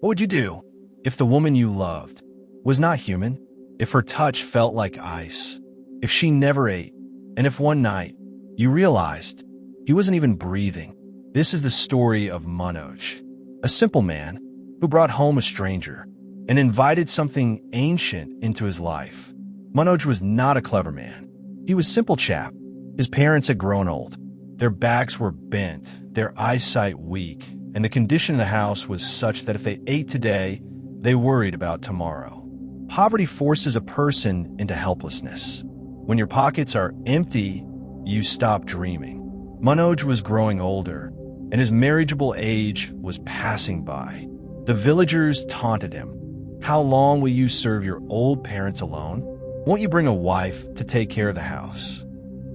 What would you do if the woman you loved was not human? If her touch felt like ice? If she never ate? And if one night you realized he wasn't even breathing? This is the story of Manoj, a simple man who brought home a stranger and invited something ancient into his life. Manoj was not a clever man. He was a simple chap. His parents had grown old. Their backs were bent, their eyesight weak, and the condition of the house was such that if they ate today, they worried about tomorrow. Poverty forces a person into helplessness. When your pockets are empty, you stop dreaming. Manoj was growing older, and his marriageable age was passing by. The villagers taunted him. How long will you serve your old parents alone? Won't you bring a wife to take care of the house?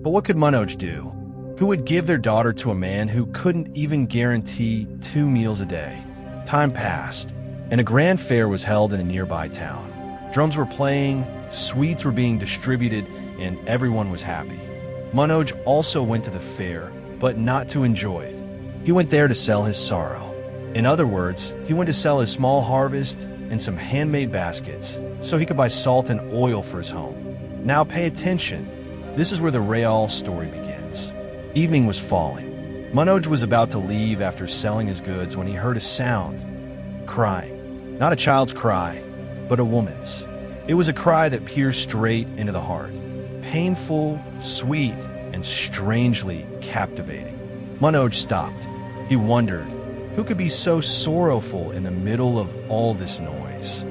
But what could Manoj do? Who would give their daughter to a man who couldn't even guarantee 2 meals a day? Time passed, and a grand fair was held in a nearby town. Drums were playing, sweets were being distributed, and everyone was happy. Manoj also went to the fair, but not to enjoy it. He went there to sell his sorrow. In other words, he went to sell his small harvest and some handmade baskets so he could buy salt and oil for his home. Now pay attention. This is where the real story begins. Evening was falling. Manoj was about to leave after selling his goods when he heard a sound. Crying. Not a child's cry, but a woman's. It was a cry that pierced straight into the heart. Painful, sweet, and strangely captivating. Manoj stopped. He wondered, who could be so sorrowful in the middle of all this noise?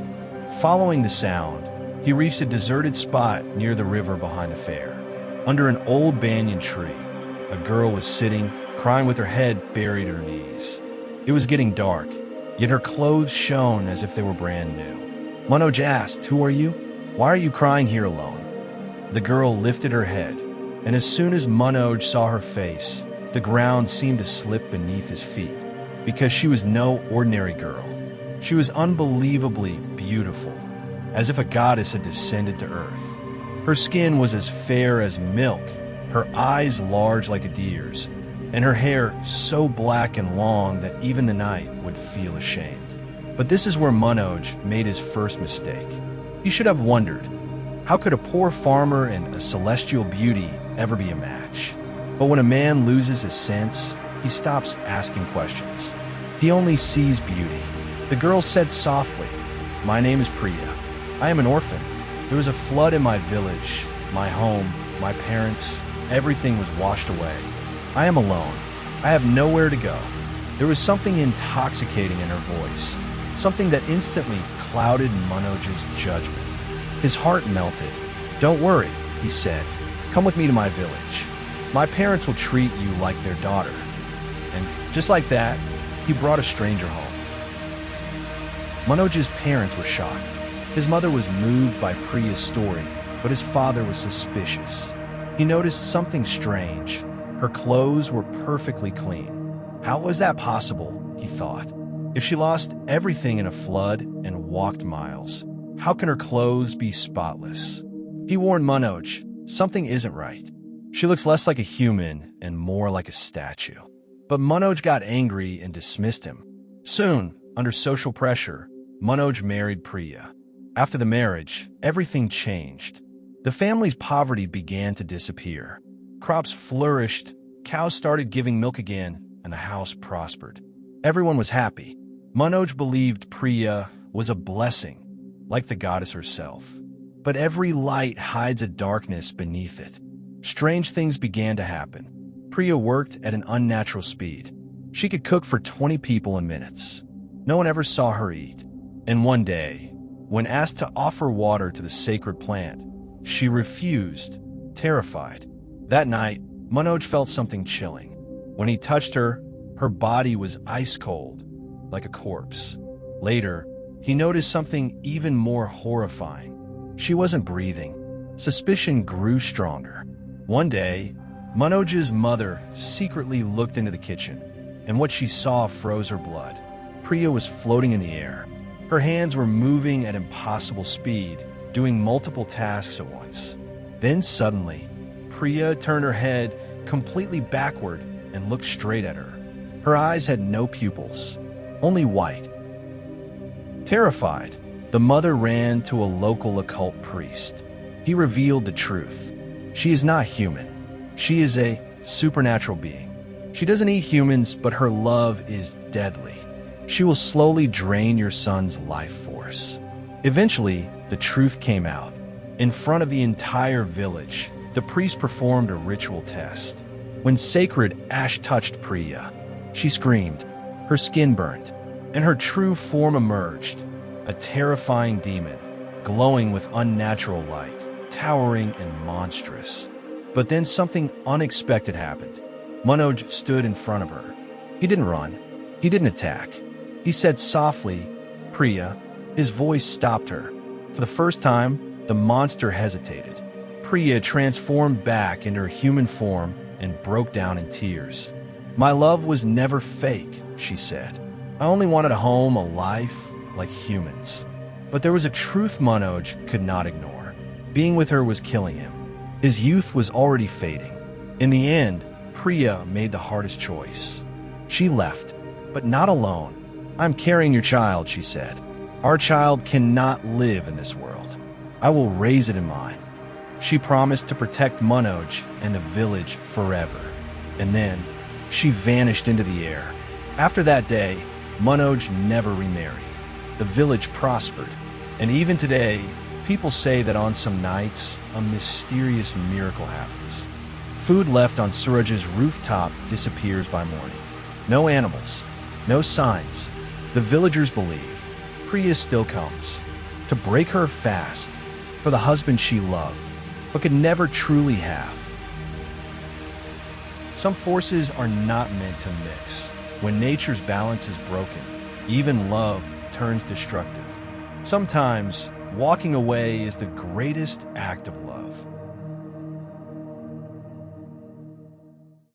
Following the sound, he reached a deserted spot near the river behind the fair. Under an old banyan tree, a girl was sitting, crying with her head buried in her knees. It was getting dark, yet her clothes shone as if they were brand new. Manoj asked, "Who are you? Why are you crying here alone?" The girl lifted her head, and as soon as Manoj saw her face, the ground seemed to slip beneath his feet, because she was no ordinary girl. She was unbelievably beautiful, as if a goddess had descended to earth. Her skin was as fair as milk, her eyes large like a deer's, and her hair so black and long that even the night would feel ashamed. But this is where Manoj made his first mistake. He should have wondered, how could a poor farmer and a celestial beauty ever be a match? But when a man loses his sense, he stops asking questions. He only sees beauty. The girl said softly, "My name is Priya. I am an orphan. There was a flood in my village, my home, my parents, everything was washed away. I am alone. I have nowhere to go." There was something intoxicating in her voice, something that instantly clouded Manoj's judgment. His heart melted. "Don't worry," he said. "Come with me to my village. My parents will treat you like their daughter." And just like that, he brought a stranger home. Manoj's parents were shocked. His mother was moved by Priya's story, but his father was suspicious. He noticed something strange. Her clothes were perfectly clean. How was that possible, he thought. If she lost everything in a flood and walked miles, how can her clothes be spotless? He warned Manoj, something isn't right. She looks less like a human and more like a statue. But Manoj got angry and dismissed him. Soon, under social pressure, Manoj married Priya. After the marriage, everything changed. The family's poverty began to disappear. Crops flourished, cows started giving milk again, and the house prospered. Everyone was happy. Manoj believed Priya was a blessing, like the goddess herself. But every light hides a darkness beneath it. Strange things began to happen. Priya worked at an unnatural speed. She could cook for 20 people in minutes. No one ever saw her eat. And one day, when asked to offer water to the sacred plant, she refused, terrified. That night, Manoj felt something chilling. When he touched her, her body was ice cold, like a corpse. Later, he noticed something even more horrifying. She wasn't breathing. Suspicion grew stronger. One day, Manoj's mother secretly looked into the kitchen, and what she saw froze her blood. Priya was floating in the air. Her hands were moving at impossible speed, doing multiple tasks at once. Then suddenly, Priya turned her head completely backward and looked straight at her. Her eyes had no pupils, only white. Terrified, the mother ran to a local occult priest. He revealed the truth. She is not human. She is a supernatural being. She doesn't eat humans, but her love is deadly. She will slowly drain your son's life force. Eventually, the truth came out. In front of the entire village, the priest performed a ritual test. When sacred ash touched Priya, she screamed, her skin burned, and her true form emerged, a terrifying demon, glowing with unnatural light, towering and monstrous. But then something unexpected happened. Manoj stood in front of her. He didn't run. He didn't attack. He said softly, "Priya." His voice stopped her. For the first time, the monster hesitated. Priya transformed back into her human form and broke down in tears. "My love was never fake," she said. "I only wanted a home, a life, like humans." But there was a truth Manoj could not ignore. Being with her was killing him. His youth was already fading. In the end, Priya made the hardest choice. She left, but not alone. "I'm carrying your child," she said. "Our child cannot live in this world. I will raise it in mine." She promised to protect Manoj and the village forever. And then, she vanished into the air. After that day, Manoj never remarried. The village prospered. And even today, people say that on some nights, a mysterious miracle happens. Food left on Suraj's rooftop disappears by morning. No animals, no signs. The villagers believe Priya still comes to break her fast for the husband she loved, but could never truly have. Some forces are not meant to mix. When nature's balance is broken, even love turns destructive. Sometimes, walking away is the greatest act of love.